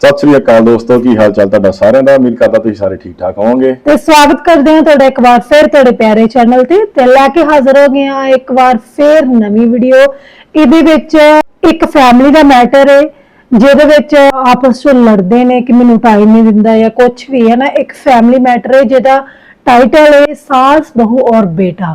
सत श्री अकाल दोस्तों, की हाल चाल तुहाडा सारिਆਂ ਦਾ। उम्मीद करदा तुसीं सारे ठीक ठाक होवोगे ਤੇ ਸਵਾਗਤ ਕਰਦੇ ਹਾਂ ਤੁਹਾਡਾ ਇੱਕ ਵਾਰ ਫਿਰ ਤੁਹਾਡੇ ਪਿਆਰੇ ਚੈਨਲ ਤੇ ਲੈ ਕੇ ਹਾਜ਼ਰ ਹੋ ਗਏ ਹਾਂ ਇੱਕ ਵਾਰ ਫਿਰ ਨਵੀਂ ਵੀਡੀਓ। ਇਹਦੇ ਵਿੱਚ ਇੱਕ ਫੈਮਿਲੀ ਦਾ ਮੈਟਰ ਹੈ ਜਿਹਦੇ ਵਿੱਚ ਆਪਸ ਵਿੱਚ ਲੜਦੇ ਨੇ ਕਿ ਮੈਨੂੰ ਟਾਈਮ ਨਹੀਂ ਦਿੰਦਾ ਜਾਂ ਕੁਝ ਵੀ ਹੈ ਨਾ। ਇੱਕ ਫੈਮਿਲੀ ਮੈਟਰ ਹੈ ਜਿਹਦਾ टाइटल है सास बहू और बेटा।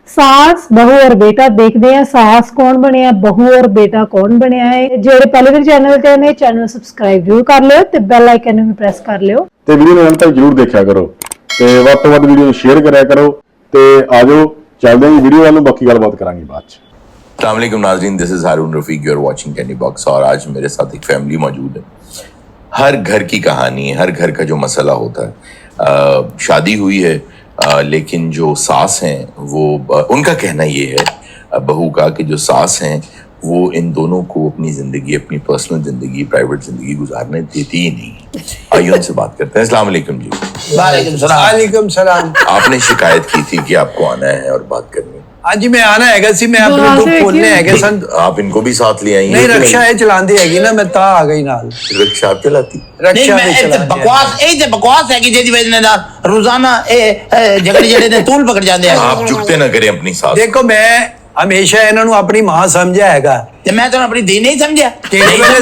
सास बहू और बेटा देखते हैं सास कौन बनया, बहू और बेटा कौन बनया है। जेडे पहले भी चैनल ते ने चैनल सबसक्राइब जरूर कर लियो ते बेल आइकन भी प्रेस कर लियो ते वीडियो ਨੂੰ ਅੰਤ ਤੱਕ ਜਰੂਰ ਦੇਖਿਆ ਕਰੋ ਤੇ ਵੱਧ ਤੋਂ ਵੱਧ ਵੀਡੀਓ ਨੂੰ ਸ਼ੇਅਰ ਕਰਿਆ ਕਰੋ ਤੇ ਆਜੋ ਚੱਲਦੇ ਹਾਂ ਵੀਡੀਓ ਵੱਲ ਨੂੰ। ਬਾਕੀ ਗੱਲਬਾਤ ਕਰਾਂਗੇ ਬਾਅਦ ਚ। अस्सलाम वालेकुम नाज़रीन, this is Haroon Rafiq, you are watching Candy Box. और आज मेरे साथ एक फैमिली मौजूद है। हर घर की कहानी है, हर घर का जो मसला होता है। शादी हुई है लेकिन जो सास हैं वो उनका कहना ये है बहू का कि जो सास हैं वो इन दोनों को अपनी ज़िंदगी, अपनी पर्सनल ज़िंदगी, प्राइवेट ज़िंदगी गुजारने देती ही नहीं। आइए उनसे बात करते हैं। अस्सलाम वालेकुम जी। वालेकुम सलाम। आपने शिकायत की थी कि आपको आना है और बात करनी है। हाँ जी, मैं आना है सी, मैं अपने दुख बोलने है सन। आप इनको भी साथ ले आई? नहीं, रक्षा है चलांदी है ना, मैं ता आ गई नाल। रक्षा आप चलाती? रक्षा बकवास ये बकवास है कि जेदी वजह नाल रोजाना झगड़े जड़े ने तूल पकड़ जाते हैं। आप चुपते ना करें अपनी सास। देखो, मैं हमेशा इन्हों अपनी मां समझा है, मैं तो अपनी दी नहीं समझा।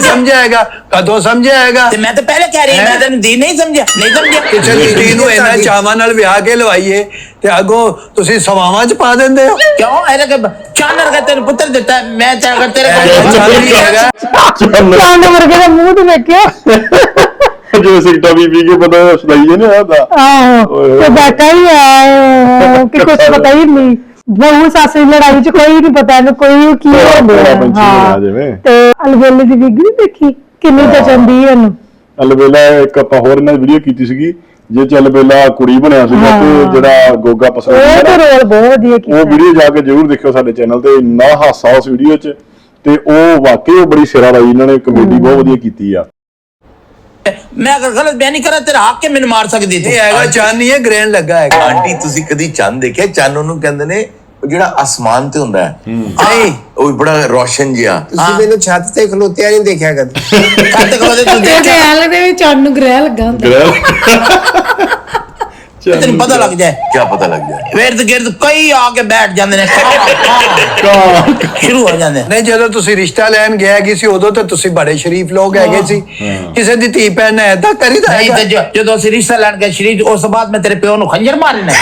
समझा है कदों समझा है? मैं तो पहले कह रही मैं तेन दी नहीं समझा, नहीं समझा। किसी धी नूं इन्ना चावां नाल विआह के लवाईए ते अगों तुसीं सवावां च पा दिंदे हो। क्यों ऐसा कि चांदर का तेरे पुत्र देता है, मैं चाह तेरे चांदी हैगा चांद वर्गे ਦਾ ਮੂੰਹ ਤੇ ਵੇਖਿਆ जो सिगटा बीबी के पता सुनाइए ना आता। ਆਹੋ ਤੇ ਬੈਠਾ ਹੀ ਹੈ ਕਿ ਕੁਝ ਪਤਾ ਹੀ ਨਹੀਂ। ਬਹੂ ਸੱਸ ਦੀ ਲੜਾਈ ਚ ਕੋਈ ਨਹੀਂ ਪਤਾ ਇਹਨੂੰ ਕੋਈ ਕੀ ਹੋ ਗਿਆ। ਤੇ ਅਲਵੇਲੇ ਦੀ ਵੀਡੀਓ ਦੇਖੀ ਕਿੰਨੀ ਜਚੰਦੀ ਇਹਨੂੰ। ਅਲਵੇਲਾ ਇੱਕ ਆਪਾਂ ਹੋਰ ਇਹਨਾਂ ਦੀ ਵੀਡੀਓ ਕੀਤੀ ਸੀਗੀ ਜੇ ਚ ਅਲਵੇਲਾ ਕੁੜੀ ਬਣਿਆ ਸੀਗਾ ਤੇ ਜਿਹੜਾ ਗੋਗਾ ਪਸੰਦ ਉਹ ਤੇ ਰੋਲ ਬਹੁਤ ਵਧੀਆ ਕੀਤਾ। ਉਹ ਵੀਡੀਓ ਜਾ ਕੇ ਜਰੂਰ ਦੇਖਿਓ ਸਾਡੇ ਚੈਨਲ ਤੇ। ਇੰਨਾ ਹਾਸਾ ਉਸ ਵੀਡੀਓ ਚ ਤੇ ਉਹ ਵਾਕਈ ਉਹ ਬੜੀ ਸਿਰਾ ਲਾਈ ਇਹਨਾਂ ਨੇ, ਕਮੇਡੀ ਬਹੁਤ ਵਧੀਆ ਕੀਤੀ ਆ। मैं अगर गलत बयानी करा तेरा हक के मैंने मार सकती थी। चांद नहीं है, ग्रहण लगा है। ਆਂਟੀ ਤੁਸੀਂ ਕਦੀ ਚੰਨ ਦੇਖਿਆ? ਚੰਨ ਉਹਨੂੰ ਕਹਿੰਦੇ ਨੇ ਉਹ ਜਿਹੜਾ ਅਸਮਾਨ ਤੇ ਹੁੰਦਾ ਹੈ। नहीं, ਉਹ ਬੜਾ ਰੋਸ਼ਨ ਜਿਹਾ। ਤੁਸੀਂ ਮੈਨੂੰ ਛੱਤ ਤੇ ਖਲੋਤਿਆ ਨਹੀਂ ਦੇਖਿਆ ਕਦੇ। ਕੱਟ ਕੋ ਤੂੰ देख ਹਾਲ ਦੇ ਵਿੱਚ ਚੰਨ ਨੂੰ ਗ੍ਰਹਿ ਲੱਗਾ ਹੁੰਦਾ। तेन पता लग जाए। क्या पता लग जाए? इर्द गिर्द कई आके बैठ जाते ने शुरू हो जाते। नहीं, ਜਦੋਂ ਤੁਸੀਂ ਰਿਸ਼ਤਾ ਲੈਣ ਗਿਆ ਕਿ ਸੀ ਉਦੋਂ ਤਾਂ ਤੁਸੀਂ ਬੜੇ ਸ਼ਰੀਫ ਲੋਕ ਹੈਗੇ ਸੀ। ਕਿਸੇ ਦੀ ਧੀ ਭੈਣ ਨੇ ਐਦਾਂ ਕਰੀਦਾ नहीं ਹੈਗਾ? तो जो असि रिश्ता लैन गए शरीफ उस बाद में तेरे प्यो नु खंजर मारना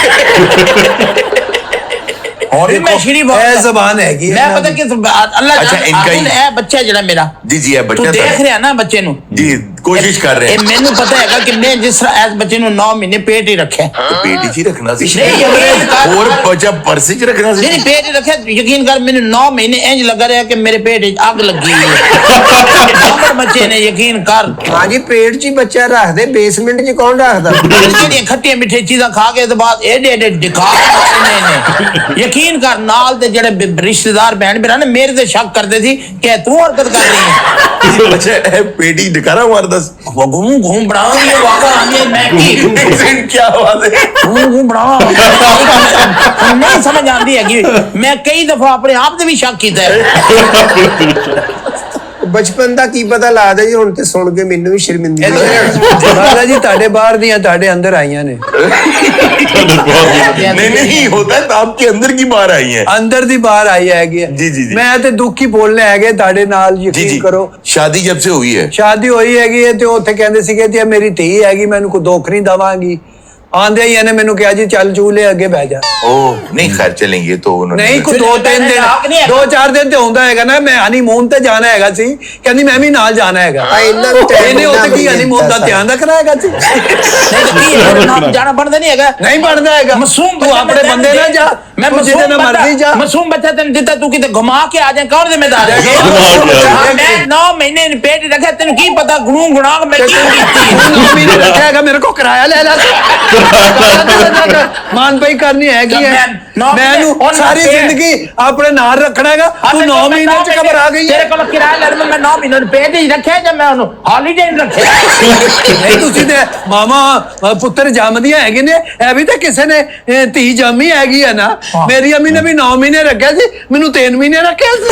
और भी मैं शरीफ ਇਹ ਜ਼ਬਾਨ ਹੈਗੀ मैं पता कि अल्लाह अच्छा, इनका ही- है बच्चा जड़ा मेरा जी जी है तू बच्चा देख रहा ना बच्चे नु जी कोशिश कर रहे हैं। मैनू पता है कि मैं जिस तरह इस बच्चे नु 9 महीने पेट ही रखे तो पेट ही रखना सी नहीं, यकीन कर। और बच्चा पर्से च रखना सी। नहीं पेट ही रखे। यकीन कर मैंने 9 महीने इंज लगा रहा कि मेरे पेट च आग लगी हुई है। नंबर बच्चे ने यकीन कर ਹਾਂ ਜੀ, ਪੇਟ 'ਚ ਹੀ ਬੱਚਾ ਰੱਖਦੇ, ਬੇਸਮੈਂਟ 'ਚ ਕੌਣ ਰੱਖਦਾ? ਜਿਹੜੀਆਂ ਖੱਟੀਆਂ ਮਿੱਠੇ ਚੀਜ਼ਾਂ ਖਾ ਕੇ ਤੋਂ ਬਾਅਦ ਏਡੇ ਏਡੇ ਦਿਖਾ ਨੇ। ਯਕੀਨ ਕਰ ਨਾਲ ਦੇ ਜਿਹੜੇ ਰਿਸ਼ਤੇਦਾਰ ਭੈਣ ਭਰਾ ਨੇ ਮੇਰੇ ਤੇ ਸ਼ੱਕ ਕਰਦੇ ਸੀ ਕਿ ਤੂੰ ਹਰਕਤ ਕਰ ਰਹੀ ਹੈ। बच्चा पेट ही दिखाना मारदा वो घूम घूम बड़ा ये वाका आने मैं की क्या बात है? घूम घूम बड़ा नहीं समझ आती है कि मैं कई दफा अपने आप से भी शक किया है। ਬਚਪਨ ਦਾ ਕੀ ਪਤਾ ਲੱਗਦਾ ਜੀ, ਹੁਣ ਤੇ ਸੁਣ ਕੇ ਮੈਨੂੰ ਵੀ ਸ਼ਰਮਿੰਦਗੀ ਹੋਈ। ਮਾਤਾ ਜੀ ਤੁਹਾਡੇ ਬਾਹਰ ਦੀਆਂ ਤੁਹਾਡੇ ਅੰਦਰ ਆਈਆਂ ਨੇ। नहीं नहीं होता है तो आपके अंदर की बाहर आई है। ਅੰਦਰ ਦੀ ਬਾਹਰ ਆਈ ਹੈਗੀ। ਜੀ, ਜੀ, ਜੀ। ਮੈਂ ਤੇ ਦੁੱਖ ਹੀ ਬੋਲਨੇ ਹੈਗੇ ਤੁਹਾਡੇ ਨਾਲ। जी जी ਯਕੀਨ ਕਰੋ, शादी जब से हुई है ਸ਼ਾਦੀ ਹੋਈ ਹੈਗੀ ਹੈ ਤੇ ਉੱਥੇ ਕਹਿੰਦੇ ਸੀਗੇ ਕਿ ਮੇਰੀ ਧੀ ਹੈਗੀ, ਮੈਨੂੰ ਕੋਈ ਦੁੱਖ ਨਹੀਂ ਦਵਾਂਗੀ। ਆਂਦੇ ਹੀ ਇਹਨੇ ਮੈਨੂੰ ਕਿਹਾ ਜੀ ਚੱਲ ਚੂਲੇ ਅੱਗੇ ਬਹਿ ਜਾ। ओह नहीं खैर चलेंगे तो उन्होंने ਨਹੀਂ, ਕੋਈ 2-3 ਦਿਨ 2-4 ਦਿਨ ਤੇ ਹੁੰਦਾ ਹੈਗਾ ਨਾ। ਮੈਂ ਹਨੀਮੂਨ ਤੇ ਜਾਣਾ ਹੈਗਾ ਸੀ, ਕਹਿੰਦੀ ਮੈਂ ਵੀ ਨਾਲ ਜਾਣਾ ਹੈਗਾ। ਇੰਨਾ ਵੀ time ਇਹਨੇ ਉੱਥੇ ਕੀ ਹਨੀਮੂਨ ਦਾ ਧਿਆਨ ਰੱਖਣਾ ਹੈਗਾ ਸੀ? नहीं तो की नाम जाना पड़ता नहीं है। ਨਹੀਂ ਬਣਦਾ ਹੈਗਾ। मासूम ਤੂੰ ਆਪਣੇ ਬੰਦੇ ਨਾਲ ਜਾ, मैं ਤੂੰ ਜਿਹਦੇ ਨਾਲ ਮਰਜ਼ੀ ਜਾ। मासूम बच्चा तेन दिता तू किते घुमा के आ जाए कौन जिम्मेदार है? मैं 9 महीने पेट रखा तेन की पता गुणू गुणा मैं ਮਹੀਨੇ ਰੱਖਿਆ ਹੈਗਾ, ਮੇਰੇ ਕੋਲ ਕਿਰਾਇਆ ਲੈ ਲੈ। ਮਾਨ ਪਈ ਕਰਨੀ ਹੈਗੀ ਹੈ। ਮੈਨੂੰ ਸਾਰੀ ਜ਼ਿੰਦਗੀ ਆਪਣੇ ਨਾਲ ਰੱਖਣਾ ਹੈਗਾ। ਤੂੰ 9 ਮਹੀਨੇ ਚ ਕਬਰ ਆ ਗਈ तेरे को किराया ले मैं 9 महीने पेट ही रखे जब मैं हॉलीडे रखे। ਨਹੀਂ, ਤੁਸੀਂ ਤੇ ਮਾਮਾ ਪੁੱਤਰ ਜੰਮਦੀਆਂ ਹੈਗੇ ਨੇ। ਇਹ ਵੀ ਤਾਂ ਕਿਸੇ ਨੇ ਧੀ ਜੰਮੀ ਹੈਗੀ ਹੈ ਨਾ। ਮੇਰੀ ਅਮੀ ਨੇ ਵੀ 9 ਮਹੀਨੇ ਰੱਖਿਆ ਸੀ, ਮੈਨੂੰ 3 ਮਹੀਨੇ ਰੱਖਿਆ ਸੀ।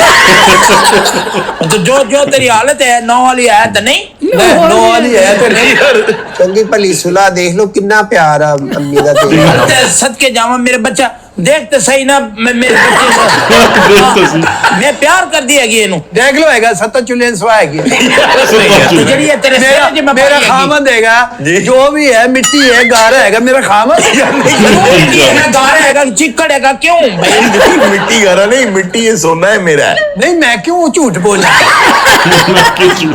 तो जो तेरी हालत है 9 वाली है तो नहीं 9 ਵਾਲੀ ਹੈ ਤੇ ਨਹੀਂ। ਚੰਗੀ ਭਲੀ ਸੁਲਾ ਦੇਖ ਲਓ ਕਿੰਨਾ ਪਿਆਰ ਆ ਅੰਮੀ ਦਾ ਤੇ सदके जावा मेरे बच्चा देखते सही ना मेरे बच्चे को मैं प्यार कर दी हैगी इनू ਦੇਖ ਲੋ ਹੈਗਾ 7 ਚੁੱਲ੍ਹੇ ਸਵਾ ਹੈਗੀ तो जड़ी है तेरे ਮੇਰਾ सिर च मैं ਮੇਰਾ ਖਾਮਦ ਹੈਗਾ ਜੋ ਵੀ ਹੈ ਮਿੱਟੀ ਹੈ ਗਾਰਾ ਹੈਗਾ ਮੇਰਾ ਖਾਮਦ गारा हैगा चिक्कड़ हैगा क्यों भाई मिट्टी गारा नहीं, मिट्टी ये सोना है मेरा है। नहीं मैं क्यों झूठ बोला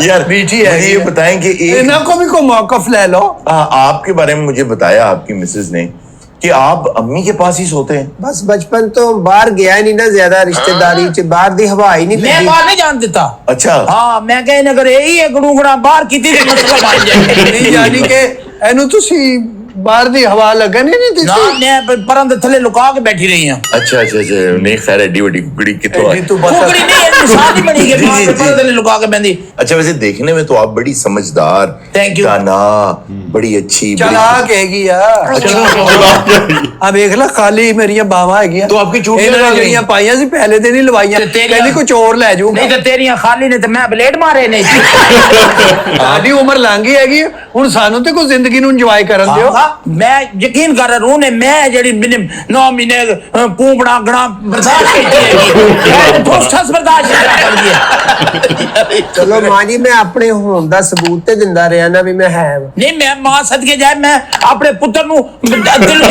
यार मीठी है मुझे ये बताएं कि इन्हें को भी को मौकफ ले लो। आपके बारे में मुझे बताया आपकी मिसेज ने कि आप अम्मी के पास ही सोते हैं। ਬਸ ਬਚਪਨ ਤੋਂ ਬਾਹਰ ਗਿਆ ਨਹੀਂ ਨਾ ਜ਼ਿਆਦਾ ਰਿਸ਼ਤੇਦਾਰੀ ਚ ਬਾਹਰ ਦੀ ਹਵਾ ਹੀ ਨਹੀਂ मैं ਲੱਗੀ बाहर नहीं जान देता अच्छा हाँ मैं कहे अगर यही है गुड़ूगड़ा बाहर की थी मसला बन जाए नहीं यानी कि ਇਹਨੂੰ ਤੁਸੀਂ ਬਾਹਰ ਦੀ ਹਵਾ ਲੱਗਣ ਹੀ ਨਹੀਂ ना ਦਿੱਤੀ। मैं परम दे थले लुका के बैठी रही हूं अच्छा अच्छा अच्छा नहीं खैर एडी वडी कुकड़ी कितो ਐਡੀ ਤੂੰ बता कुकड़ी नहीं है शादी बनी के जी, मां जी, पे जी। परम दे लुका के बंदी अच्छा वैसे देखने में तो आप बड़ी समझदार Thank you। दाना बड़ी अच्छी ਚਲਾਕ ਹੈਗੀ ਆ ਆ ਵੇਖ ਲੈ ਖਾਲੀ ਮੇਰੀਆਂ ਬਾਹਾਂ ਹੈਗੀਆਂ तो आपकी चूड़ियां ਇਹਨਾਂ कहाँ ਨੇ गई? ਜਿਹੜੀਆਂ ਪਾਈਆਂ ਸੀ ਪਹਿਲੇ ਦਿਨ ਹੀ ਲਵਾਈਆਂ ਤੇ ਤੇਰੀਆਂ- ਕਹਿੰਦੀ ਕੋਈ ਚੋਰ ਲੈ ਜਾਊਗਾ। नहीं तो तेरियां खाली ने तो मैं ब्लेड मारे नहीं ਸਾਡੀ ਉਮਰ ਲੰਘ ਗਈ ਹੈਗੀ ਹੁਣ ਸਾਨੂੰ ਤੇ ਕੋਈ ਜ਼ਿੰਦਗੀ ਨੂੰ ਇੰਜੋਏ ਕਰਨ ਦਿਓ। मैं यकीन कर रहा हूं ने मैं जेडी 9 महीने पूंबड़ा गणा बर्दाश्त की है ठोस बर्दाश्त कर दिए ਚਲੋ ਮਾਂ ਜੀ ਮੈਂ ਆਪਣੇ ਹੋਣ ਦਾ ਸਬੂਤ ਤੇ ਦਿੰਦਾ ਰਿਹਾ ਨਾ ਵੀ ਮੈਂ ਹੈ ਵਾਂ। नहीं मैं मां सदके जाए मैं अपने पुत्र नु दिल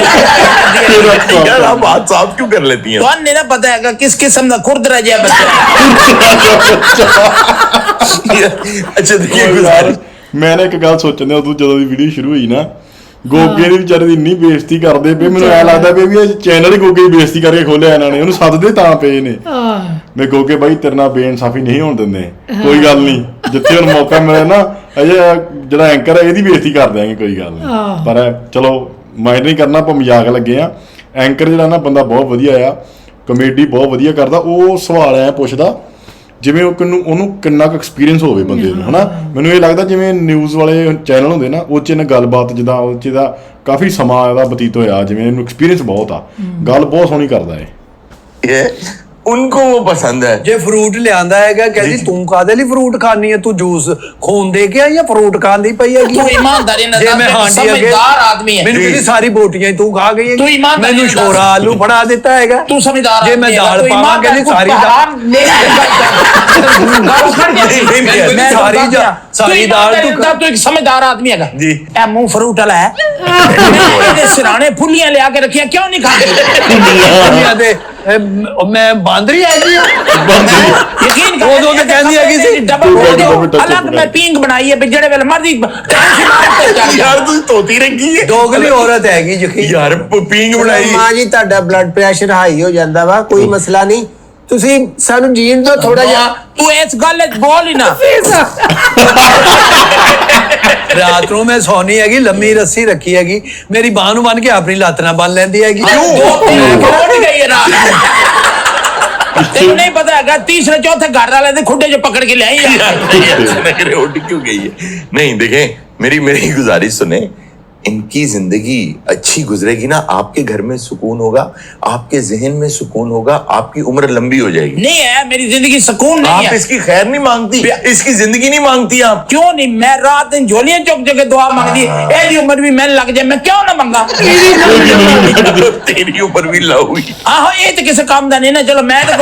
यार आप बात साफ क्यों कर लेती हैं? तो नहीं ना पता है किस किस्म का खुर्द रह जाए बच्चा अच्छा देखिए गुजारिश ਮੈਂ ਨਾ ਇੱਕ ਗੱਲ ਸੋਚਣ ਦੇ ਉਦੋਂ ਜਦੋਂ ਦੀ ਵੀਡੀਓ ਸ਼ੁਰੂ ਹੋਈ ਨਾ ਗੋਗੇ ਦੀ ਵਿਚਾਰੇ ਦੀ ਇੰਨੀ ਬੇਇੱਜ਼ਤੀ ਕਰਦੇ ਪਏ ਮੈਨੂੰ ਐ ਲੱਗਦਾ ਪਿਆ ਵੀ ਇਹ ਚੈਨਲ ਹੀ ਗੋਗੇ ਦੀ ਬੇਇੱਜ਼ਤੀ ਕਰਕੇ ਖੋਲਿਆ ਇਹਨਾਂ ਨੇ ਉਹਨੂੰ ਸੱਦਦੇ ਤਾਂ ਪਏ ਨੇ ਮੈਂ ਗੋਗੇ ਬਾਈ ਤੇਰੇ ਨਾਲ ਬੇਇਨਸਾਫੀ ਨਹੀਂ ਹੋਣ ਦਿੰਦੇ ਕੋਈ ਗੱਲ ਨਹੀਂ ਜਿੱਥੇ ਹੁਣ ਮੌਕਾ ਮਿਲੇ ਨਾ ਅਜੇ ਜਿਹੜਾ ਐਂਕਰ ਹੈ ਇਹਦੀ ਬੇਇੱਜ਼ਤੀ ਕਰ ਦਿਆਂਗੇ ਕੋਈ ਗੱਲ ਨਹੀਂ ਪਰ ਚਲੋ ਮਾਈਂਡ ਨਹੀਂ ਕਰਨਾ ਆਪਾਂ ਮਜ਼ਾਕ ਲੱਗੇ ਆ ਐਂਕਰ ਜਿਹੜਾ ਨਾ ਬੰਦਾ ਬਹੁਤ ਵਧੀਆ ਆ ਕਮੇਡੀ ਬਹੁਤ ਵਧੀਆ ਕਰਦਾ ਉਹ ਸਵਾਲ ਐ ਪੁੱਛਦਾ ਜਿਵੇਂ ਉਹਨੂੰ ਕਿੰਨਾ ਕੁ ਐਕਸਪੀਰੀਅੰਸ ਹੋਵੇ ਬੰਦੇ ਨੂੰ ਹਨਾ ਮੈਨੂੰ ਇਹ ਲੱਗਦਾ ਜਿਵੇਂ ਨਿਊਜ਼ ਵਾਲੇ ਚੈਨਲ ਹੁੰਦੇ ਨਾ ਉਹ 'ਚ ਇਹਨਾਂ ਗੱਲਬਾਤ ਜਿੱਦਾਂ ਉਹ 'ਚ ਦਾ ਕਾਫੀ ਸਮਾਂ ਇਹਦਾ ਬਤੀਤ ਹੋਇਆ ਜਿਵੇਂ ਇਹਨੂੰ ਐਕਸਪੀਰੀਅੰਸ ਬਹੁਤ ਆ ਗੱਲ ਬਹੁਤ ਸੋਹਣੀ ਕਰਦਾ ਹੈ ये उनको वो पसंद है। ਜੇ ਫਰੂਟ ਲਿਆਂਦਾ ਹੈਗਾ ਕਹਿੰਦੀ ਤੂੰ ਕਾਦੇ ਲਈ ਫਰੂਟ ਖਾਣੀ ਹੈ ਤੂੰ ਜੂਸ ਖੂਨ ਦੇ ਕੇ ਆ ਜਾਂ ਫਰੂਟ ਖਾਂਦੀ ਪਈ ਹੈਗੀ तू ईमानदारी ਜੇ ਮੈਂ ਨਾਲ ਹਾਂਡੀ ਅੱਗੇ ਸਮਝਦਾਰ ਆਦमी है ਮੈਨੂੰ ਕਹਿੰਦੀ ਸਾਰੀ ਬੋਟੀਆਂ ਹੀ ਤੂੰ ਖਾ ਗਈ ਹੈ ਤੂੰ ਈਮਾਨਦਾਰੀ ਮੈਨੂੰ ਨਾਲ ਛੋਰਾ ਆਲੂ ਫੜਾ ਦਿੱਤਾ ਹੈਗਾ तू समझदार ਜੇ ਮੈਂ आदमी है, ਦਾਲ तू ਪਾਵਾਂ ईमानदार ਕਹਿੰਦੀ कुछ ਸਾਰੀ हराम ਸਾਰੀ ਦਾਲ तू एक समझदार आदमी है जी। ए मुंह फ्रूट वाला है सिराने फुलियां लिया के रखिया क्यों नहीं खाते ਦੇ ਮੈਂ ਬਾਂਦਰੀ ਹੈਗੀ ਆ यकीन कर ਉਦੋਂ ਤਾਂ ਕਹਿੰਦੀ ਹੈਗੀ ਸੀ डबल अलग मैं पिंग बनाई है जेड़े वेले मर्जी यार तू तोती रखी है ਦੋਗਲੀ ਔਰਤ ਹੈਗੀ ਯਕੀਨ यार पींग ਚਲੋ बनाई ਮਾਂ ਜੀ ਤੁਹਾਡਾ ਬਲੱਡ ਪ੍ਰੈਸ਼ਰ ਹਾਈ ਹੋ ਜਾਂਦਾ ਵਾ ਕੋਈ ਮਸਲਾ ਨਹੀਂ ਤੁਸੀਂ ਸਾਨੂੰ ਜੀਣ ਦਿਓ ਥੋੜਾ ਜਿਹਾ तू इस गल बोल ही ना ਰਾਤ ਨੂੰ ਮੈਂ ਸੌਣੀ ਹੈਗੀ ਲੰਮੀ ਰੱਸੀ ਰੱਖੀ ਹੈਗੀ ਮੇਰੀ ਬਾਹ ਨੂੰ ਬੰਨ ਕੇ ਆਪਣੀ ਲੱਤ ਨਾਲ ਬੰਨ ਲੈਂਦੀ ਹੈਗੀ तेन नहीं पता है तीसरे चौथे घर वाले खुडे जो पकड़ के ले आई क्यों गई है? नहीं देखें मेरी गुजारिश सुने इनकी जिंदगी अच्छी गुजरेगी ना आपके घर में सुकून होगा आपके जहन में सुकून होगा आपकी उम्र लंबी हो जाएगी। नहीं है मेरी जिंदगी सुकून नहीं आप है इसकी खैर नहीं मांगती इसकी जिंदगी नहीं मांगती आप क्यों नहीं मैं रात दिन झोलियां चुक चुके दुआ मांगती ऐसी उम्र भी मैंने लग जाए मैं क्यों ना मांगा तेरी उम्र भी लाऊ हुई आहो ये तो किसी काम का नहीं ना चलो मैं तो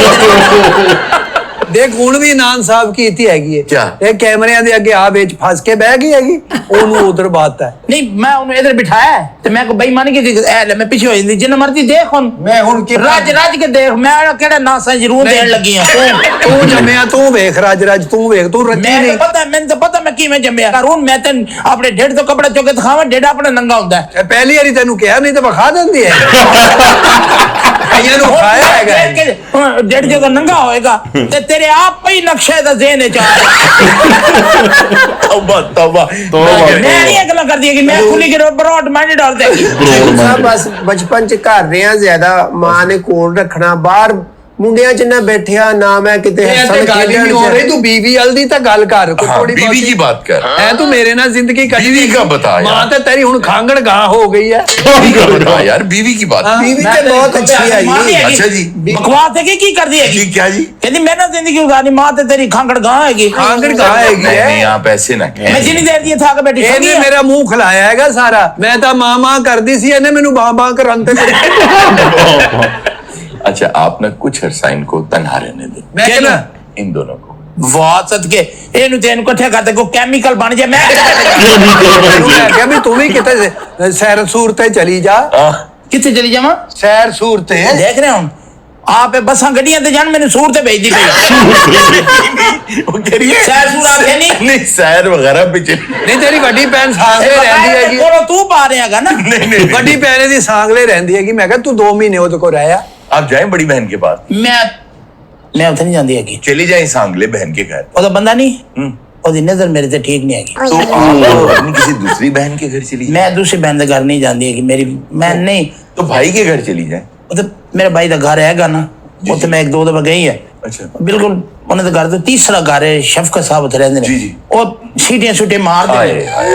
ਦੇਖ ਹੁਣ ਵੀ ਨਾਨ ਸਾਹਿਬ ਕੀਤੀ ਹੈਗੀ ਹੈ ਕਿਆ? ਇਹ ਕੈਮਰਿਆਂ ਦੇ ਅੱਗੇ ਆ ਵਿੱਚ ਫਸ ਕੇ ਬਹਿ ਗਈ ਹੈਗੀ ਉਹਨੂੰ ਉਧਰ ਬਾਤ ਹੈ नहीं मैं उन्हें इधर बिठाया तो मैं को बेईमानी की ऐ मैं पीछे हो जाती जिन्ना मर्जी देख हुन मैं हुन की राज के देख मैं केड़ा नासा जरूर देन लगी हां ਤੂੰ ਜੰਮਿਆ ਤੂੰ ਵੇਖ ਰਾਜ ਤੂੰ ਵੇਖ ਤੂੰ ਰੱਜੀ मैं ਨਹੀਂ तो पता मैं किवें जम्मिया करूं मैं तेन अपने ढेड तो कपड़ा चुके दिखावा ढेड अपना नंगा हुंदा है ਇਹ ਪਹਿਲੀ ਵਾਰੀ ਤੈਨੂੰ ਕਿਹਾ ਨਹੀਂ ਤਾਂ ਵਿਖਾ ਦਿੰਦੀ ਹੈ ਕਈਆਂ ਨੂੰ ਖਾਇਆ ਹੈਗਾ ढेड जो नंगा होएगा ते तेरे आप पे ही नक्शे दा ज़हन च तौबा तौबा मैं नहीं अगला कर दिया कि मैं खुली के ब्रॉड माइंड डाल देगी ਸਭ ਬਸ ਬਚਪਨ ਚ ਘਰ ਰਿਆਂ ਜ਼ਿਆਦਾ ਮਾਂ ਨੇ ਕੋਲ ਰੱਖਣਾ ਬਾਹਰ ਮੁੰਡਿਆਂ 'ਚ ਨਾ ਬੈਠਿਆ ਨਾ ਮੈਂ ਕਿਤੇ ਇਹ ਹੱਸਣ ਤੇ ਗੱਲ ਹੀ ਖੇਡਣ ਨਹੀਂ ਹੋ ਰਹੀ, 'ਚ। ਤੂੰ बीवी वाली ਤਾਂ ਗੱਲ ਕਰ ਕੋਈ हाँ, ਥੋੜੀ बीवी की बात कर। है तू मेरे ਨਾਲ ਜ਼ਿੰਦਗੀ ਕੱਢੀ बीवी का बता यार। ਮਾਂ ਤੇ ਤੇਰੀ ਹੁਣ ਖਾਂਗੜ ਗਾਂ ਹੋ ਗਈ ਹੈ। बीवी का बता यार, बीवी की बात। बीवी ਤੇ ਬਹੁਤ ਅੱਛੀ ਹੈ ਜੀ। अच्छा जी। बकवास है कि की कर दी है जी क्या जी? कहती मैंने जिंदगी गुजारी मां ते तेरी खांगड़ गां हैगी ਖਾਂਗੜ ਗਾਂ ਹੈਗੀ नहीं ਹੈ। नहीं, आप ऐसे ना कहें। मैं जिनी देर दी था के बैठी ਇਹਨੇ ਮੇਰਾ ਮੂੰਹ ਖਲਾਇਆ ਹੈਗਾ ਸਾਰਾ। ਮੈਂ ਤਾਂ ਮਾਂ ਮਾਂ ਕਰਦੀ ਸੀ, ਇਹਨੇ ਮੈਨੂੰ ਬਾਂ ਬਾਂ ਕਰਨ ਤੇ अच्छा, आप ना कुछ अरसा इनको तन्हा रहने दें, ਮੈਂ ਕਹਿੰਦਾ इन दोनों को। वाह सदके ਇਹਨੂੰ ਤੇ ਇਹਨੂੰ ਇਕੱਠੇ ਕਰਦੇ ਕੋ ਕੈਮੀਕਲ ਬਣ ਜਾ ਮੈਂ ਮੈਨੂੰ ਮੈਂ ਕਿਹਾ ਵੀ ਤੂੰ ਵੀ ਕਿਤੇ ਸੈਰ ਸੂਰ ਤੇ ਚਲੀ ਜਾ। ਕਿੱਥੇ ਚਲੀ ਜਾਵਾਂ ਸੈਰ ਸੂਰ ਤੇ ਦੇਖ ਰਹੇ ਹੁਣ ਆਪੇ ਬੱਸਾਂ ਗੱਡੀਆਂ ਤੇ ਜਾਣ ਮੈਨੂੰ ਸੂਰ ਤੇ ਭੇਜਦੀ ਪਈ वो कह रही है सैर सूर आप है नहीं? सैर वगैरह पे चल। ਨਹੀਂ ਤੇਰੀ ਵੱਡੀ ਭੈਣ ਸਾਂਗਲੇ ਰਹਿੰਦੀ ਹੈਗੀ। ਕੋਲੋਂ ਤੂੰ ਪਾ ਰਿਹਾਗਾ ਨਾ नहीं नहीं नहीं। ਵੱਡੀ ਭੈਣ ਦੀ ਸਾਂਗਲੇ ਰਹਿੰਦੀ ਹੈਗੀ। ਮੈਂ ਕਿਹਾ ਤੂੰ 2 ਮਹੀਨੇ ਉਹਦੇ ਕੋਲ ਰਹਿ ਆ। आप जाएं बड़ी बहन के पास, ਮੈਂ ਉੱਥੇ ਨਹੀਂ ਜਾਂਦੀ ਹੈਗੀ चली जाएं सांगले बहन के घर। ਉਹਦਾ ਬੰਦਾ ਨਹੀਂ ਉਹਦੀ ਨਜ਼ਰ ਮੇਰੇ ਤੇ ਠੀਕ ਨਹੀਂ ਹੈਗੀ तो आप अपनी किसी दूसरी बहन के घर चली जाएं। ਮੈਂ ਦੂਸਰੀ ਬੈਨ ਦੇ ਘਰ ਨਹੀਂ ਜਾਂਦੀ ਹੈਗੀ ਮੇਰੀ ਮੈਂ ਨਹੀਂ तो भाई के घर चली जाएं। ਉਹ ਤੇ ਮੇਰੇ ਭਾਈ ਦਾ ਘਰ ਹੈਗਾ ਨਾ ਉੱਥੇ ਮੈਂ 1-2 ਦਫਾ ਗਈ ਹੈ अच्छा। ਬਿਲਕੁਲ ਉਹਨਾਂ ਦੇ ਘਰ ਤੋਂ ਤੀਸਰਾ ਘਰ ਹੈ ਸ਼ਫਕਤ ਸਾਹਿਬ ਉੱਥੇ ਰਹਿੰਦੇ ਜੀ, ਨੇ ਜੀ। ਉਹ ਸੀਟੀਆਂ ਸੁਟੇ ਮਾਰਦੇ हाय ਨੇ हाय।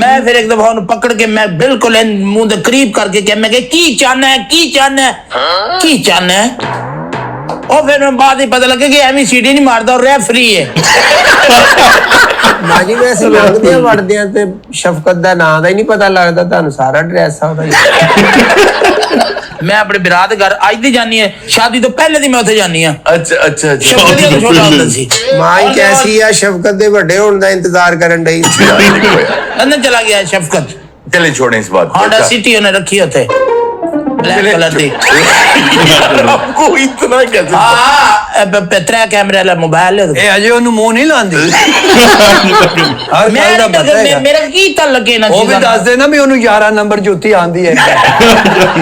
ਮੈਂ ਫਿਰ ਇੱਕ ਦਫਾ ਉਹਨੂੰ ਪਕੜ ਕੇ ਮੈਂ ਬਿਲਕੁਲ ਮੂੰਹ ਦੇ ਕਰੀਬ ਕਰਕੇ ਕਿਹਾ ਮੈਂ ਕਿ ਕੀ ਚਾਹਨਾ ਹੈ ਕੀ ਚਾਹਨਾ ਹੈ ਕੀ ਚਾਹਨਾ ਹੈ ਉਹ ਫਿਰ ਮੈਨੂੰ ਬਾਅਦ ਹੀ ਪਤਾ ਲੱਗਾ ਕਿ ਐਵੇਂ ਸੀਟੀ ਨਹੀਂ ਮਾਰਦਾ ਉਹ ਰੈਫਰੀ ਹੈ ਨਾ ਜੀ ਵੈਸੇ ਲੰਘਦਿਆਂ ਵੜਦਿਆਂ ਤੇ ਸ਼ਫਕਤ ਦਾ ਨਾਂ ਦਾ ਹੀ ਨਹੀਂ ਪਤਾ ਲੱਗਦਾ, ਤੁਹਾਨੂੰ ਸਾਰਾ ਐਡਰੈਸ ਆਉਂਦਾ ਜੀ। ਮੈਂ ਆਪਣੇ ਵਿਰਾਹ ਦੇ ਘਰ ਅੱਜ ਦੀ ਜਾਨੀ ਹੈ ਸ਼ਾਦੀ ਤੋਂ ਪਹਿਲੇ ਦੀ ਮੈਂ ਉੱਥੇ ਜਾਨੀ ਆ अच्छा अच्छा अच्छा। ਸ਼ਫਕਤ ਦਾ ਛੋਟਾ ਹੁੰਦਾ ਸੀ ਮਾਂ ਹੀ ਕੈਸੀ ਆ ਸ਼ਫਕਤ ਦੇ ਵੱਡੇ ਹੋਣ ਦਾ ਇੰਤਜ਼ਾਰ ਕਰਨ ਡਈ। ਲੰਦਨ ਚਲਾ ਗਿਆ ਸ਼ਫਕਤ चले छोड़ें इस बात को। हांडा अच्छा। सिटी ਉਹਨੇ ਰੱਖੀ ਉੱਥੇ ਬਲੈਕ ਕਲਰ ਦੀ आपको इतना कैसे? ਹਾਂ ਤਰੇ ਕੈਮਰੇ ਵਾਲਾ ਮੋਬਾਈਲ ਹੈ ਇਹ ਅਜੇ ਉਹਨੂੰ ਮੂੰਹ ਨਹੀਂ ਲਾਉਂਦੀ। ਹਰ ਮੈਂ ਗੱਲ ਦਾ ਪਤਾ ਹੈਗਾ। ਮੇਰਾ ਕੀ ਤਾਂ ਲੱਗੇ ਨਾ ਉਹ ਵੀ ਦੱਸ ਦੇ ਨਾ ਵੀ ਉਹਨੂੰ 11 ਨੰਬਰ ਜੁੱਤੀ ਆਂਦੀ ਹੈ।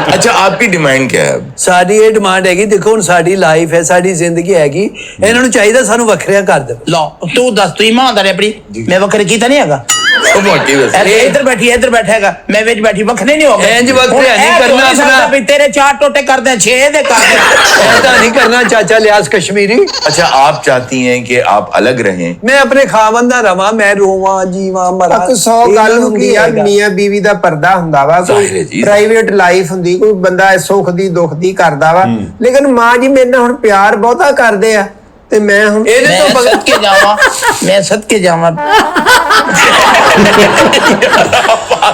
अच्छा, आपकी डिमांड क्या है? ਸਾਡੀ ਇਹ ਡਿਮਾਂਡ ਹੈਗੀ, ਦੇਖੋ ਹੁਣ ਸਾਡੀ ਲਾਈਫ ਹੈ, ਸਾਡੀ ਜ਼ਿੰਦਗੀ ਹੈਗੀ, ਇਹਨਾਂ ਨੂੰ ਚਾਹੀਦਾ ਸਾਨੂੰ ਵੱਖਰਿਆਂ ਕਰ ਦੇ। ਲਓ ਤੂੰ ਦੱਸ ਤੂੰ ਇਮਾਨਦਾਰ ਹੈ ਆਪਣੀ ਮੈਂ ਵੱਖਰੇ ਕੀਤਾ ਨਹੀਂ ਹੈਗਾ तो वाकई वैसे। ਇੱਧਰ ਬੈਠਾ ਹੈਗਾ ਮੈਂ ਵਿੱਚ ਬੈਠੀ ਵੱਖਰੇ ਨਹੀਂ ਹੋ ਗਏ ਇੰਜ ਵੱਖਰੇ ਨਹੀਂ ਕਰਨਾ ਆਪਣਾ। ਵੀ ਤੇਰੇ 4 ਟੋਟੇ ਕਰਦੇ 6 ਦੇ ਕਰਦੇ ऐसा नहीं करना चाचा लिहाज कश्मीरी। अच्छा, आप चाहती हैं कि आप अलग रहें। मैं अपने खावन दा रवा, मैं रोवां जीवां मरा। ਇੱਕ 100 ਗੱਲ ਹੁੰਦੀ ਆ, ਮੀਆਂ ਬੀਵੀ ਦਾ ਪਰਦਾ ਹੁੰਦਾ ਵਾ, ਜ਼ਾਹਿਰ ਹੈ ਕੋਈ ਜੀ। ਪ੍ਰਾਈਵੇਟ ਲਾਈਫ ਹੁੰਦੀ, ਕੋਈ ਬੰਦਾ ਸੁੱਖ ਦੀ ਦੁੱਖ ਦੀ ਕਰਦਾ ਵਾ, ਲੇਕਿਨ ਮਾਂ ਜੀ ਮੇਰੇ ਨਾਲ ਹੁਣ ਪਿਆਰ ਬਹੁਤਾ ਕਰਦੇ ਆ ਤੇ ਮੈਂ ਹੁਣ ਇਹਦੇ ਮੈਂ ਤੋਂ ਬਗੈਰ ਸਦਕੇ ਜਾਵਾਂ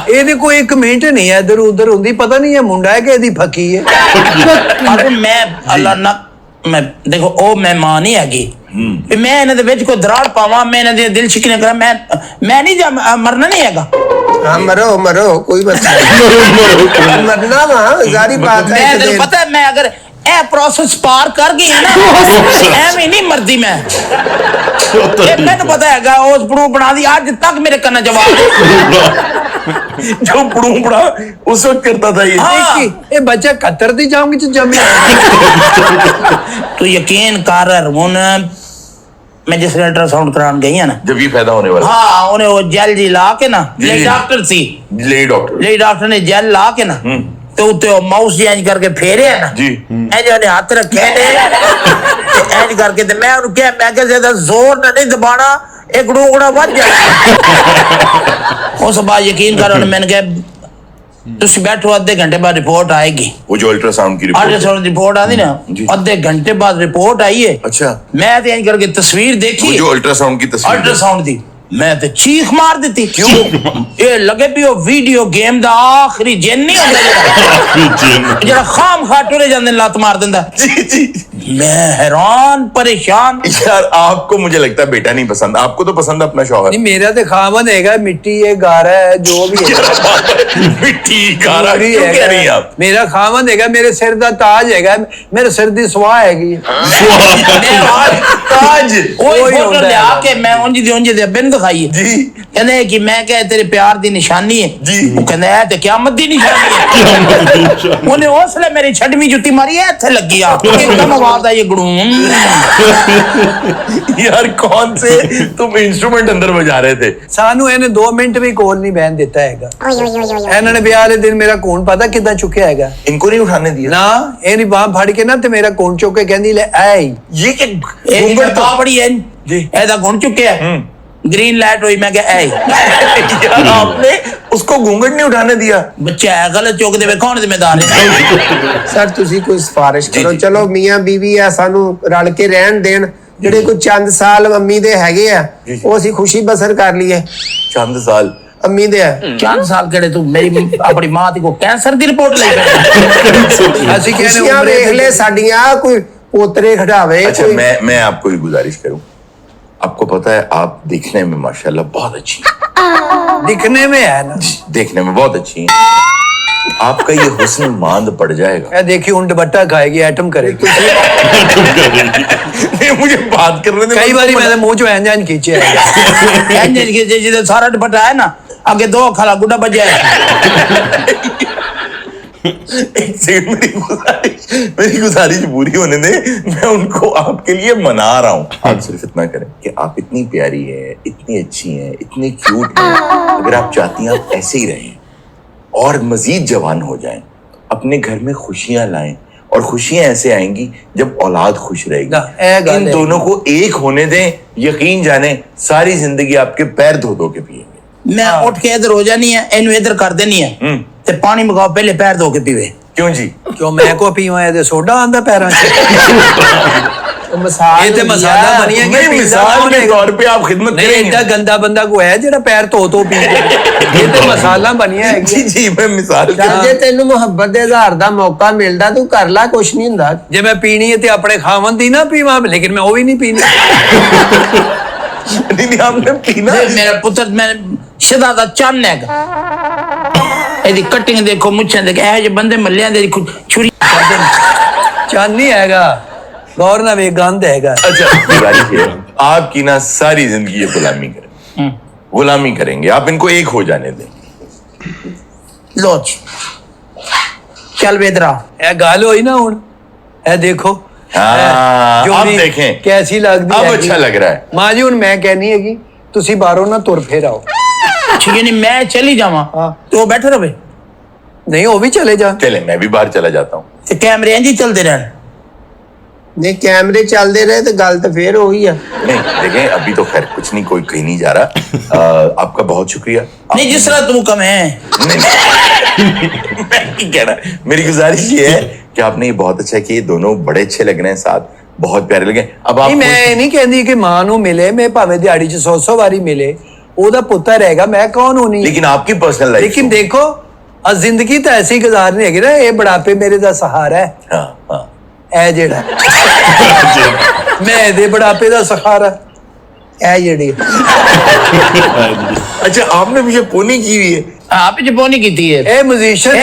ਇਹਦੇ ਕੋਈ ਇੱਕ ਮਿੰਟ ਨਹੀਂ ਹੈ ਇਧਰ ਉਧਰ ਹੁੰਦੀ, ਪਤਾ ਨਹੀਂ ਇਹ ਮੁੰਡਾ ਹੈ ਕਿ ਇਹਦੀ ਫੱਕੀ ਹੈ। ਅਰੇ ਮੈਂ ਅੱਲਾ ਨਾ ਮੈਂ ਦੇਖੋ ਉਹ ਮੈਂ ਮਾਂ ਨਹੀਂ ਹੈਗੀ ਵੀ ਮੈਂ ਇਹਨਾਂ ਦੇ ਵਿੱਚ ਕੋਈ ਦਰਾੜ ਪਾਵਾਂ ਮੈਂ ਇਹਨਾਂ ਦੇ ਦਿਲ ਸ਼ਿਕਨੇ ਕਰਾਂ ਮੈਂ ਨਹੀਂ ਮਰਨਾ ਨਹੀਂ ਹੈਗਾ ਹਾਂ ਮਰੋ ਮਰੋ ਕੋਈ ਮਸਲਾ ਨਹੀਂ, ਮਰਨਾ ਵਾ ਜ਼ਾਰੀ ਬਾਤ ਹੈ। ਮੈਂ ਇੱਕ ਤੈਨੂੰ ਦਿਨ ਪਤਾ ਹੈ ਮੈਂ ਅਗਰ ਇਹ ਪ੍ਰੋਸੈਸ ਪਾਰ ਕਰ ਗਈ ਹੈ ਨਾ ਐਵੇਂ ਨਹੀਂ ਮਰਦੀ ਮੈਂ ਇਹ ਮੈਨੂੰ ਪਤਾ ਹੈਗਾ ਉਸ ਬੜੂ ਬਣਾ ਦੀ ਅੱਜ ਤੱਕ ਮੇਰੇ ਕੰਨਾਂ ਜਵਾਬ जो पड़ू पड़ा उस वक्त करता था ये। हाँ। ਇਹ ਬੱਚਾ ਕਤਰ ਦੀ ਜਾਊਂਗੀ ਚ ਜੰਮਿਆ। ਤੂੰ ਯਕੀਨ ਕਰ ਹੁਣ मैं जिस अल्ट्रासाउंड कराने गई है ना जब ये पैदा होने वाला। हाँ उन्हें वो जेल जी ला के ना जी, ले जी। डॉक्टर सी लेडी डॉक्टर। ले डॉक्टर ने जेल ला के ना तो उत्ते वो माउस जी इंज करके फेरे है ना जी। इंज ने हाथ रखे ने इंज करके ते मैं उन्हें क्या मैं क्या ज्यादा जोर ना नहीं दबाना एक डूंगड़ा बच जाए उस बात यकीन करो मैंने कहा तुम बैठो आधे घंटे बाद रिपोर्ट आएगी वो जो अल्ट्रासाउंड की रिपोर्ट है। अल्ट्रासाउंड रिपोर्ट आती ना जी। आधे घंटे बाद रिपोर्ट आई है अच्छा, मैं तो इंज करके तस्वीर देखी वो जो अल्ट्रासाउंड की तस्वीर है। अल्ट्रासाउंड दी मैं तो चीख मार देती क्यों ये लगे भी वो वीडियो गेम दा आखिरी जिन नहीं होता जरा खाम खा टुरे जांदे लत मार दिंदा जी जी। मैं हैरान परेशान यार आपको मुझे लगता है बेटा नहीं पसंद, आपको तो पसंद है अपना शौहर। नहीं मेरा तो खावन हैगा, मिट्टी है गारा है जो भी है। मिट्टी गारा मेरी क्यों कह हैगा। रही हैं आप? मेरा खावन हैगा, मेरे सिर दा ताज हैगा, मेरे सिर दी स्वाह हैगी। मैं ताज। ओए वही फोटो होता ले है। आके मैं उंज दे बिन दिखाई है जी। कहने कि मैं क्या तेरे प्यार दी निशानी है जी। वो कहने है ते क़यामत दी निशानी है उन्हें हौसले मेरी छडवी जुत्ती मारी है इत्थे लगी आ एकदम आवाज आता है ये गुड़ूम। यार कौन से तुम इंस्ट्रूमेंट अंदर बजा रहे थे? ਸਾਨੂੰ ਇਹਨੇ 2 ਮਿੰਟ ਵੀ ਕੋਲ ਨਹੀਂ ਬਹਿਣ ਦਿੱਤਾ ਹੈਗਾ। ਇਹਨਾਂ ਨੇ ਵਿਆਹ ਵਾਲੇ ਦਿਨ ਮੇਰਾ ਕੋਣ ਪਤਾ ਕਿੱਦਾਂ ਚੁੱਕਿਆ ਹੈਗਾ। इनको नहीं उठाने दिया? ਨਾ ਇਹਨੀ ਬਾਹ ਫੜ ਕੇ ਨਾ ਤੇ ਮੇਰਾ ਕੋਣ ਚੁੱਕ ਕੇ ਕਹਿੰਦੀ ਲੈ ਐ ये क्या ਇਹ घूंघट तो- ਬੜੀ ਹੈ जी। ਇਹਦਾ ਗੁਣ ਚੁੱਕਿਆ ग्रीन लाइट हुई मैं क्या ऐ यार आपने उसको घूंघट नहीं उठाने दिया? बच्चा है गलत चौक दे कौन जिम्मेदार है? ਸਰ ਤੁਸੀਂ ਕੋਈ ਸਿਫਾਰਿਸ਼ ਜੀ, ਕਰੋ। ਜੀ। ਚਲੋ ਮੀਆਂ ਬੀਵੀ ਆ, ਸਾਨੂੰ ਰਲ ਕੇ ਰਹਿਣ ਦੇਣ। ਜਿਹੜੇ ਕੋਈ ਚੰਦ ਸਾਲ ਅੰਮੀ ਦੇ ਹੈਗੇ ਆ ਜੀ, ਜੀ। ਉਹ ਅਸੀਂ ਖੁਸ਼ੀ ਬਸਰ ਕਰ ਲਈਏ। चंद साल ਅੰਮੀ ਦੇ ਆ 4 साल केड़े तू मेरी अपनी मां दी को कैंसर दी रिपोर्ट ले ਅਸੀਂ ਕਹਿੰਦੇ ਖੁਸ਼ੀਆਂ ਉਮਰੇ ਵੇਖ ਲੈ ਸਾਡੀਆਂ। ਕੋਈ ਪੋਤਰੇ ਖੜਾਵੇ अच्छा ਕੋਈ मैं आपको एक गुजारिश करूं। आपको पता है आप दिखने में माशाल्लाह बहुत अच्छी हैं। ਦਿਖਣੇ में है ना। देखने में बहुत अच्छी हैं। आपका ये हुस्न मांद पड़ जाएगा। ਇਹ देखी उन दुपट्टा खाएगी एटम करेगी। नहीं मुझे बात करने दे। कई बारी मैंने मुंह चो एंजन खींचे है। इंजन के जे सारा दुपट्टा है ना आगे 2 खाला गुड्डा बजा है। एक सेकंड मेरी गुजारिश पूरी होने दे। मैं उनको आपके लिए मना रहा हूँ। आप सिर्फ इतना करें कि आप इतनी प्यारी हैं, इतनी अच्छी हैं, इतनी क्यूट हैं। अगर आप चाहती हैं आप ऐसे ही रहें और मजीद जवान हो जाएं, अपने घर में खुशियां लाएं। और खुशियां ऐसे आएंगी जब औलाद खुश ना, रहेगी। ए गल इन है। दोनों को एक होने दें, यकीन जाने सारी जिंदगी आपके पैर धो धो के पिएंगे। मैं उठ के इधर हो जानी है इनू इधर कर देनी है ते पानी मंगाओ पहले पैर धो के पीवे। क्यों जी? क्यों मैं को पीवा है सोडा आंदा पैरां च। ਉਹ ਮਿਸਾਲ ਇਹ ਤੇ ਹੁੰਦੀ ਆ। ਮਸਾਲਾ ਬਣੀ ਹੈ नहीं, मिसाल के तौर पे आप खिदमत नहीं करेंगे। एडा गंदा बंदा को है जेड़ा पैर धो धो पी ये ते मसाला बनिया है। जी जी मैं मिसाल के ਚੱਲ ਜੇ ਤੈਨੂੰ ਮੁਹੱਬਤ ਦੇ ਆਧਾਰ ਦਾ ਮੌਕਾ ਮਿਲਦਾ ਤੂੰ ਕਰ ਲੈ, ਕੁਛ ਨਹੀਂ ਹੁੰਦਾ। ਜੇ ਮੈਂ ਪੀਣੀ ਹੈ ਤੇ ਆਪਣੇ ਖਾਵਨ ਦੀ ਨਾ ਪੀਵਾਂ लेकिन मैं वो भी नहीं पीनी। नहीं आपने पीना। मेरा पुत्र मैं शदा दा चन्न है ਇਹਦੀ ਕਟਿੰग देखो मुच्छां देख ਇਹ जे बंदे मल्लियां दे छुरी करदे ने। चांद नहीं हैगा गौर ना वे गंद हैगा। अच्छा गुजारिश है आपकी ना सारी जिंदगी ये गुलामी करें, गुलामी करेंगे। आप इनको एक हो जाने दें। लोच चल बेदरा ए गाल होई ना हुन ए देखो। हाँ, जो अब भी देखें। कैसी लगदी अब हैगी। अच्छा लग रहा है। मां जी हुन मैं कहनी हैगी ਤੁਸੀਂ ਬਾਹਰੋਂ ਨਾ ਤੁਰ ਫੇਰ ਆਓ। ठीक है नहीं मैं चली जावा हाँ। तो वो बैठे रहे नहीं वो भी चले जा। चले मैं भी बाहर चला जाता हूँ। ते कैमरे इंज ही चलते रहन। ਨਹੀਂ ਕੈਮਰੇ ਚੱਲਦੇ ਰਹੇ ਤੇ ਗੱਲ ਤਾਂ ਫੇਰ ਉਹੀ ਆ। नहीं देखें अभी तो खैर कुछ नहीं, कोई कहीं नहीं जा रहा। आपका बहुत शुक्रिया। नहीं जिस तरह तू कम है नहीं मैं नहीं कह रहा। मेरी गुजारिश ये है कि आपने ये बहुत अच्छा किया। ये दोनों बड़े अच्छे लग रहे हैं साथ, बहुत प्यारे लगे। अब आप नहीं मैं ये नहीं कहती कि मां ਨੂੰ ਮਿਲੇ मैं ਭਾਵੇਂ ਦਿਹਾੜੀ ਚ 100 ਵਾਰੀ ਮਿਲੇ ਉਹਦਾ ਪੁੱਤਰ ਹੈਗਾ मैं कौन हूं नहीं। लेकिन आपकी पर्सनल लाइफ लेकिन देखो अब जिंदगी तो ऐसी गुजारनी है ना। ये बुढ़ापे मेरे दा सहारा है हाँ हाँ ए जेड़ा मैं दे बुढ़ापे दा सहारा ਇਹ ਜਿਹੜੀ अच्छा आपने मुझे पोनी की हुई है। आप जबोनी की थी है ए म्यूजिशियन है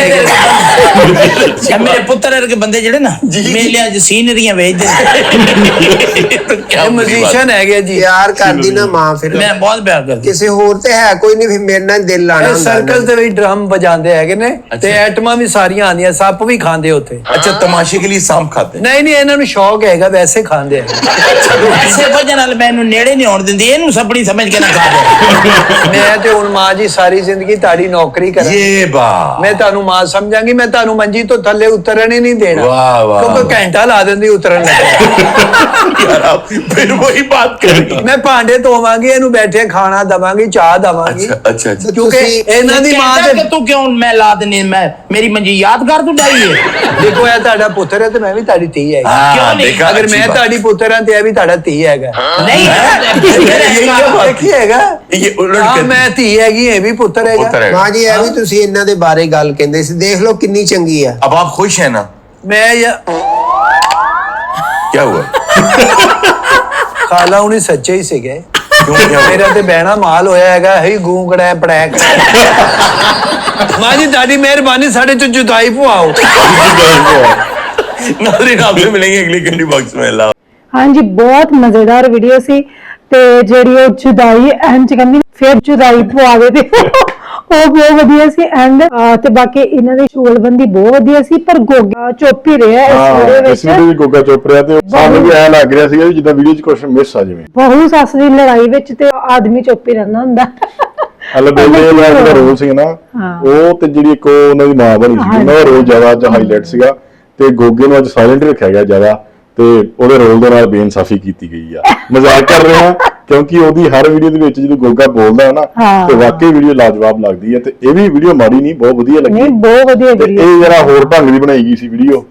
ये मेरे पुत्र के बंदे जेड़े ना जी। मेलियां च सीनरियां भेज दे तो क्या ए बुरी बात म्यूजिशियन है जी। ਪਿਆਰ ਕਰਦੀ ਨਾ ਮਾਂ ਫਿਰ मैं बहुत प्यार करती ਕਿਸੇ ਹੋਰ ਤੇ ਹੈ ਕੋਈ ਨਹੀਂ, ਫਿਰ ਮੇਰੇ ਨਾਲ ਦਿਲ ਲਾਣਾ ਇਹ ਹੁੰਦਾ ਸਰਕਲ ਨਾ। ਦੇ ਵਿੱਚ ਡਰਮ ਵਜਾਉਂਦੇ ਹੈਗੇ ਨੇ ਤੇ ਐਟਮਾਂ ਵੀ ਸਾਰੀਆਂ ਆਉਂਦੀਆਂ ਸੱਪ ਵੀ ਖਾਂਦੇ ਉੱਥੇ। है। अच्छा तमाशे के लिए सांप खाते हैं। ਨਹੀਂ ਨਹੀਂ ਇਹਨਾਂ ਨੂੰ ਸ਼ੌਕ ਹੈਗਾ ਵੈਸੇ ਖਾਂਦੇ ਆ। ऐसे वजह नाल मैं इनू नेड़े नहीं होण दिंदी इनू सपनी समझ के ना खा दे। ਮੈਂ ਤੇ ਹੁਣ ਮਾਂ ਜੀ ਸਾਰੀ ਜ਼ਿੰਦਗੀ ਤੁਹਾਡੀ ਨੌਕਰੀ ਕਰਾਂ। ये बात ਮੈਂ ਤੁਹਾਨੂੰ ਮਾਂ ਸਮਝਾਂਗੀ। ਮੈਂ ਤੁਹਾਨੂੰ ਮੰਜੀ ਤੋਂ ਥੱਲੇ ਉਤਰਨ ਹੀ ਨਹੀਂ ਦੇਣਾ। ਵਾਹ, ਵਾਹ। ਕਿਉਂਕਿ ਘੰਟਾ ਲਾ ਦਿੰਦੀ ਉਤਰਨ ਲੱਗੇ। यार आप फिर वही बात करेंगे। ਮੈਂ ਭਾਂਡੇ ਧੋਵਾਂਗੀ ਇਹਨੂੰ ਬੈਠੇ ਖਾਣਾ ਦਵਾਂਗੀ ਚਾਹ ਦਵਾਂਗੀ। अच्छा अच्छा अच्छा ਕਿਉਂਕਿ ਇਹਨਾਂ ਦੀ ਮਾਂ कहता ਤੇ कि तू क्यों मैं ला देनी मैं मेरी मंजी यादगार तू डाई है ਦੇਖੋ ਇਹ ਤੁਹਾਡਾ ਪੁੱਤਰ ਹੈ ਤੇ ਮੈਂ ਵੀ ਤੁਹਾਡੀ ਧੀ ਹੈਗੀ। हाँ, क्यों नहीं? देखा, ਅਗਰ अच्छी ਮੈਂ बात। ਤੁਹਾਡੀ ਪੁੱਤਰ ਹਾਂ ਤੇ ਇਹ ਵੀ ਤੁਹਾਡਾ ਧੀ ਹੈਗਾ। नहीं यही क्या बात ਦੇਖੀ ਹੈਗਾ ये उलट ਹਾਂ के ਮੈਂ ਧੀ ਹੈਗੀ ਇਹ ਵੀ ਪੁੱਤਰ ਹੈਗਾ। पुत्र है। ਮਾਂ ਜੀ ਇਹ ਵੀ ਤੁਸੀਂ ਇਹਨਾਂ ਦੇ ਬਾਰੇ ਗੱਲ ਕਹਿੰਦੇ ਸੀ, ਦੇਖ ਲਓ ਕਿੰਨੀ ਚੰਗੀ ਆ। अब आप खुश हैं ना? ਮੈਂ क्या हुआ? ਖਾਲਾ ਹੁਣੀ ਸੱਚੇ ਹੀ ਸੀਗੇ। क्यों क्या हुआ? ਮੇਰਾ ਤੇ ਬਹਿਣਾ ਮਾਲ ਹੋਇਆ ਹੈਗਾ ਹੀ ਗੂੰਗੜਾ ਪੜੈਕ। ਮਾਂ ਜੀ ਤੁਹਾਡੀ ਮਿਹਰਬਾਨੀ ਸਾਡੇ ਚ ਜੁਦਾਈ ਪਵਾਓ। नाज़रीन आपसे मिलेंगे अगली कैंडी बॉक्स में। अल्लाह। ਹਾਂਜੀ ਬਹੁਤ ਮਜ਼ੇਦਾਰ ਵੀਡੀਓ ਸੀ। ਤੇ ਜਿਹੜੀ ਉਹ ਜੁਦਾਈ ਇੰਜ ਕਹਿੰਦੀ ਫਿਰ ਜੁਦਾਈ ਪਵਾਵੇ ਤੇ ਉਹ ਬਹੁਤ ਵਧੀਆ ਸੀ ਐਂਡ ਤੇ ਬਾਕੀ ਇਹਨਾਂ ਦੀ ਸ਼ੁਗਲਬੰਦੀ ਬਹੁਤ ਵਧੀਆ ਸੀ, ਪਰ ਗੋਗਾ ਚੁੱਪ ਹੀ ਰਿਹਾ ਇਸ ਵੀਡੀਓ ਇਸ ਵੀਡੀਓ ਵਿੱਚ। ਵੀ ਗੋਗਾ ਚੁੱਪ ਰਿਹਾ ਤੇ ਸਾਨੂੰ ਵੀ ਐ ਲੱਗ ਰਿਹਾ ਸੀਗਾ ਵੀ ਜਿੱਦਾਂ ਵੀਡੀਓ 'ਚ ਕੁਝ ਮਿਸ ਆ ਜਾਵੇ। ਬਹੂ ਸੱਸ ਦੀ ਲੜਾਈ ਵਿੱਚ ਤੇ ਆਦਮੀ ਚੁੱਪ ਹੀ ਰਹਿੰਦਾ ਹੁੰਦਾ। ਅਲਬੇਲੇ ਦਾ ਰੋਲ ਸੀ ਨਾ, ਉਹ ਤੇ ਜਿਹੜੀ ਇੱਕ ਉਹਨਾਂ ਦੀ ਮਾਂ ਬਣੀ ਸੀ, ਉਹਨਾਂ ਦਾ ਰੋਲ ਜ਼ਿਆਦਾ ਅੱਜ ਹਾਈਲਾਈਟ ਸੀਗਾ ਤੇ ਗੋਗੇ ਨੂੰ ਅੱਜ ਸਾਇਲੈਂਟ ਰੱਖਿਆ ਗਿਆ ਜ਼ਿਆਦਾ ਤੇ ਉਹਦੇ ਰੋਲ ਦੇ ਨਾਲ ਬੇਇਨਸਾਫੀ ਕੀਤੀ ਗਈ ਆ। ਮਜ਼ਾਕ ਕਰ ਰਹੇ ਹਾਂ ਕਿਉਂਕਿ ਉਹਦੀ ਹਰ ਵੀਡੀਓ ਦੇ ਵਿੱਚ ਜਦੋਂ ਗੋਗਾ ਬੋਲਦਾ ਹੈ ਨਾ ਤੇ ਵਾਕਈ ਵੀਡੀਓ ਲਾਜਵਾਬ ਲੱਗਦੀ ਹੈ ਤੇ ਇਹ ਵੀ ਵੀਡੀਓ ਮਾੜੀ ਨਹੀਂ, ਬਹੁਤ ਵਧੀਆ ਲੱਗੀ। ਨਹੀਂ ਬਹੁਤ ਵਧੀਆ ਤੇ ਵੀਡੀਓ, ਇਹ ਜਰਾ ਹੋਰ ਢੰਗ ਦੀ ਬਣਾਈ ਗਈ ਸੀ ਵੀਡੀਓ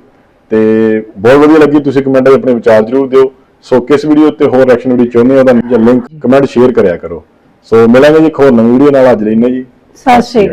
ਤੇ ਬਹੁਤ ਵਧੀਆ ਲੱਗੀ। ਤੁਸੀਂ ਕਮੈਂਟ ਵਿੱਚ ਆਪਣੇ ਵਿਚਾਰ ਜ਼ਰੂਰ ਦਿਓ। ਸੋ ਕਿਸ ਵੀਡੀਓ ਤੇ ਹੋਰ ਐਕਸ਼ਨ ਵੀਡੀਓ ਚਾਹੁੰਦੇ ਹੋ ਤਾਂ ਲਿੰਕ ਕਮੈਂਟ ਸ਼ੇਅਰ ਕਰਿਆ ਕਰੋ। ਸੋ ਮਿਲਾਂਗੇ ਜੀ ਇੱਕ ਹੋਰ ਨਵੀਂ ਵੀਡੀਓ ਨਾਲ। ਅੱਜ ਲਈ ਇੰਨਾ ਜੀ, ਸਤਿ ਸ਼੍ਰੀ ਅਕਾਲ।